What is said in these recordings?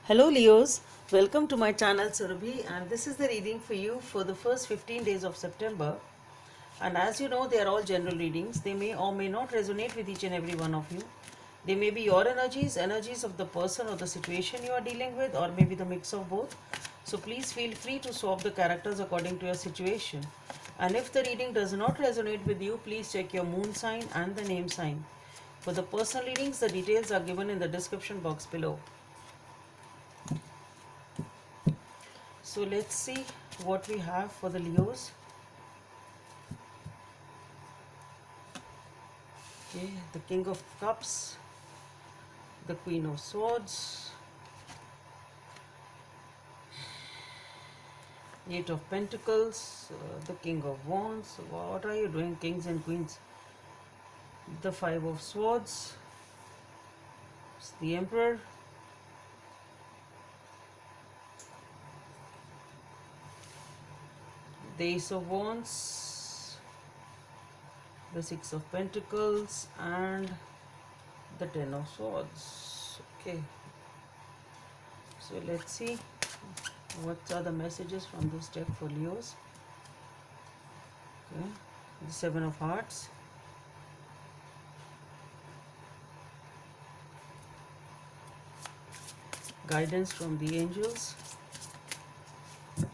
Hello Leos, welcome to my channel Surabhi, and this is the reading for you for the first 15 days of September. And as you know, they are all general readings. They may or may not resonate with each and every one of you. They may be your energies, energies of the person or the situation you are dealing with, or maybe the mix of both. So please feel free to swap the characters according to your situation. And if the reading does not resonate with you, please check your moon sign and the name sign. For the personal readings, the details are given in the description box below. So let's see what we have for the Leos. Okay, the King of Cups, the Queen of Swords, Eight of Pentacles, the King of Wands. What are you doing, Kings and Queens? The Five of Swords, the Emperor, the Ace of Wands, the Six of Pentacles, and the Ten of Swords. Okay, so let's see what are the messages from this deck for Leos. Okay, the Seven of Hearts, guidance from the angels. Okay.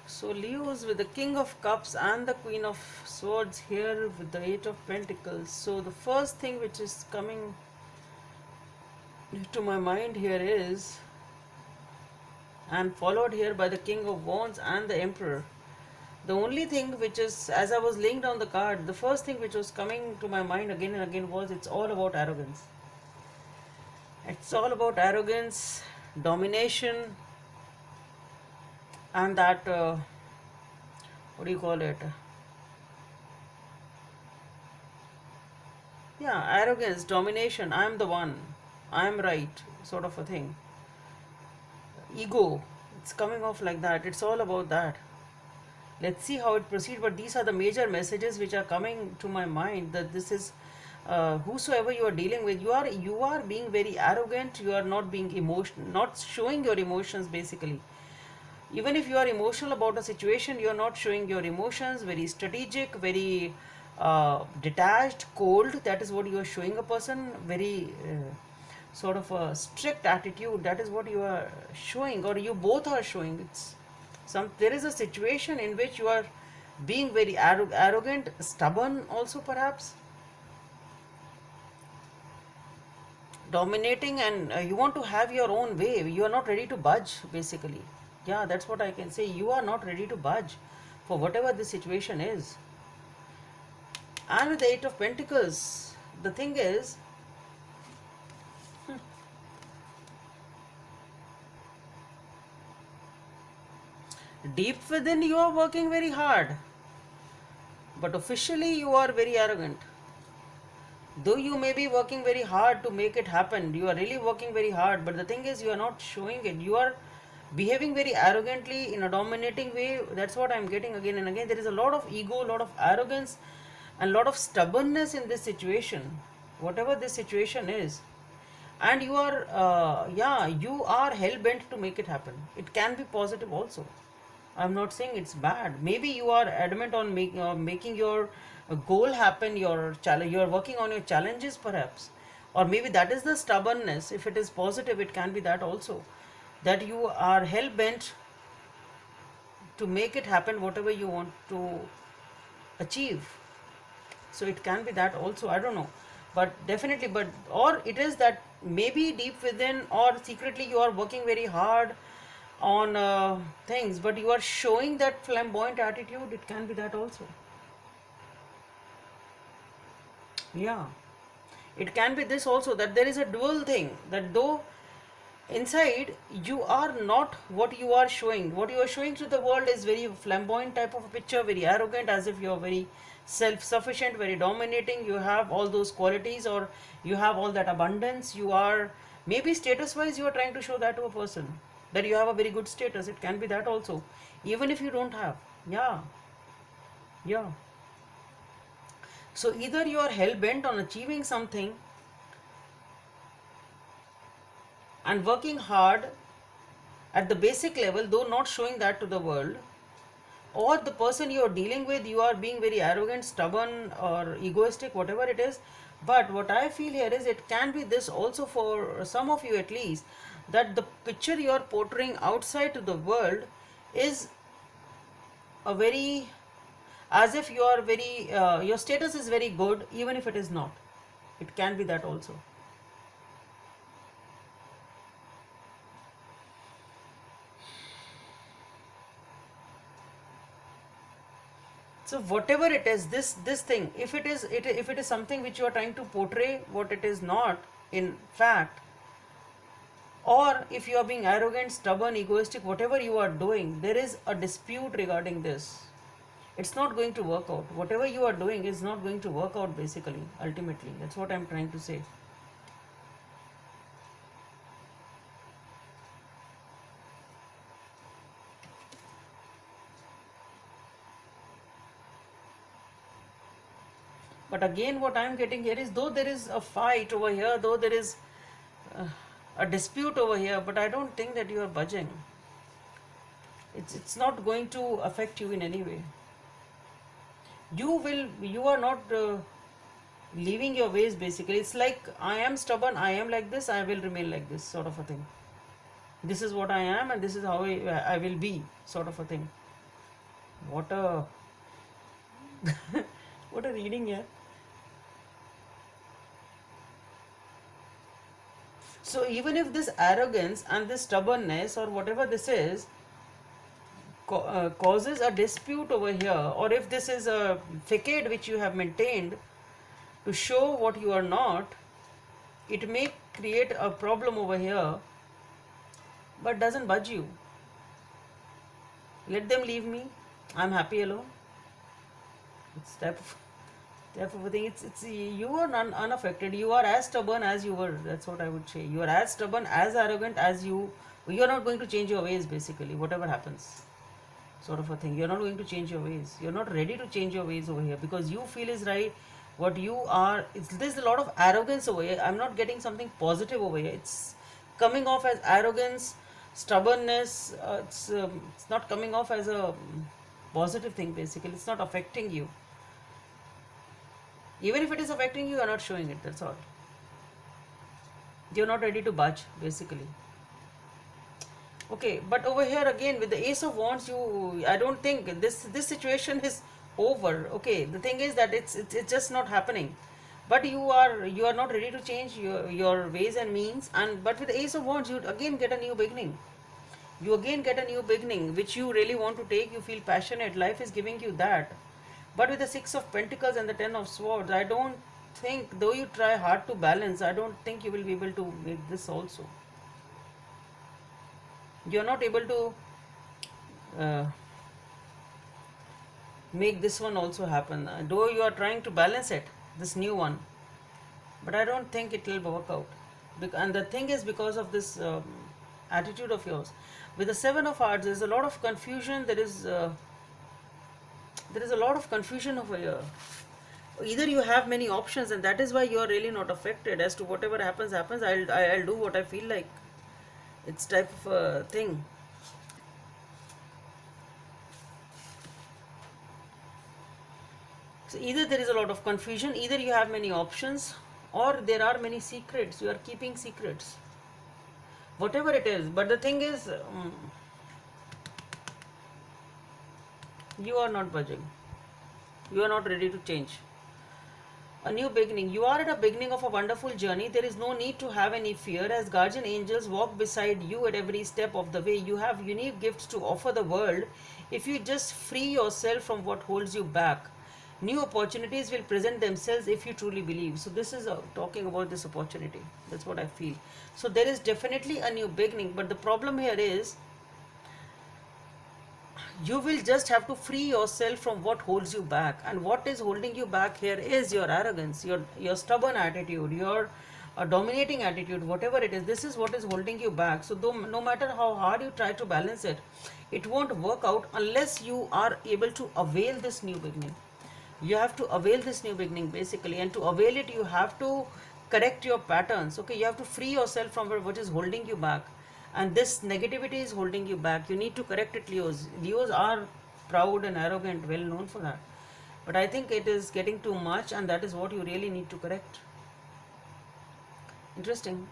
So Leos with the King of Cups and the Queen of Swords here with the Eight of Pentacles. So the first thing which is coming to my mind here is, and followed here by the King of Wands and the Emperor. The only thing which is, as I was laying down the card, the first thing which was coming to my mind again and again was, it's all about arrogance. It's all about arrogance, domination, and that what do you call it, yeah, arrogance, domination, I'm the one, I'm right, sort of a thing. Ego, it's coming off like that. It's all about that. Let's see how it proceeds, but these are the major messages which are coming to my mind, that this is whosoever you are dealing with, you are being very arrogant, you are not being emotional, not showing your emotions basically. Even if you are emotional about a situation, you are not showing your emotions, very strategic, very detached, cold. That is what you are showing a person, very sort of a strict attitude. That is what you are showing, or you both are showing. It's there is a situation in which you are being very arrogant, stubborn also perhaps, dominating, and you want to have your own way. You are not ready to budge basically. Yeah, that's what I can say. You are not ready to budge for whatever the situation is. And with the Eight of Pentacles, the thing is, deep within you are working very hard, but officially you are very arrogant. Though you may be working very hard to make it happen, you are really working very hard, but the thing is, you are not showing it. You are behaving very arrogantly in a dominating way. That's what I'm getting again and again. There is a lot of ego, a lot of arrogance, and a lot of stubbornness in this situation, whatever this situation is. And you are, yeah, you are hell bent to make it happen. It can be positive also. I'm not saying it's bad. Maybe you are adamant on making your goal happen. You're working on your challenges, perhaps, or maybe that is the stubbornness. If it is positive, it can be that also, that you are hell bent to make it happen, whatever you want to achieve. So it can be that also. I don't know, but definitely, but or it is that maybe deep within or secretly you are working very hard on things, but you are showing that flamboyant attitude. It can be that also. Yeah, it can be this also, that there is a dual thing, that though inside you are not what you are showing, what you are showing to the world is very flamboyant type of a picture, very arrogant, as if you are very self-sufficient, very dominating, you have all those qualities, or you have all that abundance, you are maybe status-wise you are trying to show that to a person that you have a very good status. It can be that also, even if you don't have. Yeah, yeah. So either you are hell-bent on achieving something and working hard at the basic level, though not showing that to the world, or the person you are dealing with, you are being very arrogant, stubborn, or egoistic, whatever it is. But what I feel here is it can be this also for some of you at least, that the picture you are portraying outside to the world is a very, as if you are very, your status is very good, even if it is not. It can be that also. So whatever it is, this thing, if it is something which you are trying to portray what it is not in fact, or if you are being arrogant, stubborn, egoistic, whatever you are doing, there is a dispute regarding this. It's not going to work out. Whatever you are doing is not going to work out, basically, ultimately. That's what I'm trying to say. But again, what I'm getting here is, though there is a fight over here, though there is uh, a dispute over here, but I don't think that you are budging. It's not going to affect you in any way. You are not leaving your ways, basically. It's like, I am stubborn, I am like this, I will remain like this, sort of a thing. This is what I am, and this is how I will be, sort of a thing. What a what a reading here. So even if this arrogance and this stubbornness or whatever this is causes a dispute over here, or if this is a facade which you have maintained to show what you are not, it may create a problem over here, but doesn't budge you. Let them leave me. I'm happy alone. It's type of a thing. It's you are unaffected. You are as stubborn as you were. That's what I would say. You are as stubborn, as arrogant as you. You are not going to change your ways, basically. Whatever happens, sort of a thing. You are not going to change your ways. You are not ready to change your ways over here because you feel is right. What you are, there's a lot of arrogance over here. I'm not getting something positive over here. It's coming off as arrogance, stubbornness. It's not coming off as a positive thing, basically. It's not affecting you. Even if it is affecting you, you are not showing it. That's all. You're not ready to budge, basically. Okay, but over here again with the Ace of Wands, I don't think this situation is over. Okay, the thing is that it's just not happening. But you are not ready to change your ways and means, and but with the Ace of Wands, you again get a new beginning. You again get a new beginning which you really want to take. You feel passionate. Life is giving you that. But with the Six of Pentacles and the Ten of Swords, I don't think, though you try hard to balance, I don't think you will be able to make this also. You're not able to make this one also happen. Though you are trying to balance it, this new one, but I don't think it will work out. And the thing is, because of this attitude of yours, with the Seven of Hearts, there's a lot of confusion. There is a lot of confusion over here. Either you have many options, and that is why you are really not affected. As to whatever happens, I'll do what I feel like. It's type of a thing. So either there is a lot of confusion, either you have many options, or there are many secrets. You are keeping secrets. Whatever it is. But the thing is, you are not budging. You are not ready to change. A new beginning. You are at a beginning of a wonderful journey. There is no need to have any fear, as guardian angels walk beside you at every step of the way. You have unique gifts to offer the world if you just free yourself from what holds you back. New opportunities will present themselves if you truly believe. So this is talking about this opportunity. That's what I feel. So there is definitely a new beginning, but the problem here is you will just have to free yourself from what holds you back. And what is holding you back here is your arrogance, your stubborn attitude, your dominating attitude, whatever it is. This is what is holding you back. So though, no matter how hard you try to balance it, it won't work out unless you are able to avail this new beginning. You have to avail this new beginning basically, and to avail it you have to correct your patterns. Okay, you have to free yourself from what is holding you back, and this negativity is holding you back. You need to correct it. Leos are proud and arrogant, well known for that, but I think it is getting too much, and that is what you really need to correct. Interesting.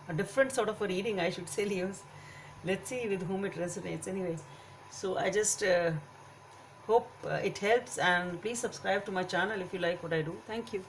A different sort of a reading, I should say, Leos. Let's see with whom it resonates anyway. So I just hope it helps, and please subscribe to my channel if you like what I do. Thank you.